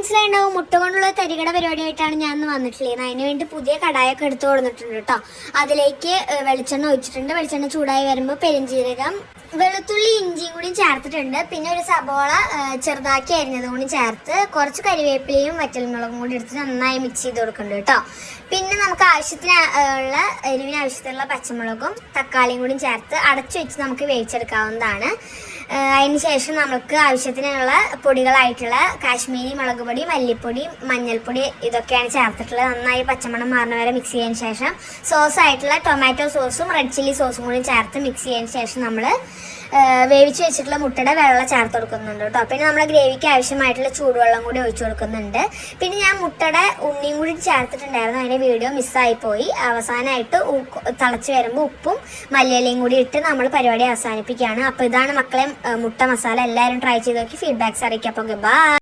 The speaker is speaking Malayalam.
മനസ്സിലായിട്ടുണ്ടാവും മുട്ട കൊണ്ടുള്ള തരികട പരിപാടിയായിട്ടാണ് ഞാൻ ഇന്ന് വന്നിട്ടുള്ളത്. അതിന് വേണ്ടി പുതിയ കടായൊക്കെ എടുത്തു കൊടുത്തിട്ടുണ്ട് കേട്ടോ. അതിലേക്ക് വെളിച്ചെണ്ണ ഒഴിച്ചിട്ടുണ്ട്. വെളിച്ചെണ്ണ ചൂടായി വരുമ്പോൾ പെരുംജീരകം, വെളുത്തുള്ളി, ഇഞ്ചിയും കൂടി ചേർത്തിട്ടുണ്ട്. പിന്നെ ഒരു സബോള ചെറുതാക്കി അരിഞ്ഞതും കൂടി ചേർത്ത് കുറച്ച് കരിവേപ്പിലയും വറ്റൽമുളകും കൂടി എടുത്ത് നന്നായി മിക്സ് ചെയ്ത് കൊടുക്കുന്നുണ്ട് കേട്ടോ. പിന്നെ നമുക്ക് ആവശ്യത്തിന് ഉള്ള എരിവിന് ആവശ്യത്തിനുള്ള പച്ചമുളകും തക്കാളിയും കൂടി ചേർത്ത് അടച്ചു വെച്ച് നമുക്ക് വേവിച്ചെടുക്കാവുന്നതാണ്. അതിന് ശേഷം നമുക്ക് ആവശ്യത്തിനുള്ള പൊടികളായിട്ടുള്ള കാശ്മീരി മുളക് പൊടി, മല്ലിപ്പൊടി, മഞ്ഞൾപ്പൊടി ഇതൊക്കെയാണ് ചേർത്തിട്ടുള്ളത്. നന്നായി പച്ചമണം മാറുന്ന വരെ മിക്സ് ചെയ്തതിന് ശേഷം സോസായിട്ടുള്ള ടൊമാറ്റോ സോസും റെഡ് ചില്ലി സോസും കൂടി ചേർത്ത് മിക്സ് ചെയ്തതിന് ശേഷം നമ്മൾ വേവിച്ച് വെച്ചിട്ടുള്ള മുട്ടയുടെ വെള്ളം ചേർത്ത് കൊടുക്കുന്നുണ്ട് കേട്ടോ. പിന്നെ നമ്മുടെ ഗ്രേവിക്ക് ആവശ്യമായിട്ടുള്ള ചൂടുവെള്ളം കൂടി ഒഴിച്ചു കൊടുക്കുന്നുണ്ട്. പിന്നെ ഞാൻ മുട്ടയുടെ ഉണ്ണിയും കൂടി ചേർത്തിട്ടുണ്ടായിരുന്നു. അതിൻ്റെ വീഡിയോ മിസ്സായിപ്പോയി. അവസാനമായിട്ട് തിളച്ച് വരുമ്പോൾ ഉപ്പും മല്ലിയിലയും കൂടി ഇട്ട് നമ്മൾ പരിപാടി അവസാനിപ്പിക്കുകയാണ്. അപ്പോൾ ഇതാണ് മക്കളെ മുട്ട മസാല. എല്ലാവരും ട്രൈ ചെയ്ത് നോക്കി ഫീഡ്ബാക്ക്സ് അറിയിക്കാം. അപ്പോൾ ബൈ.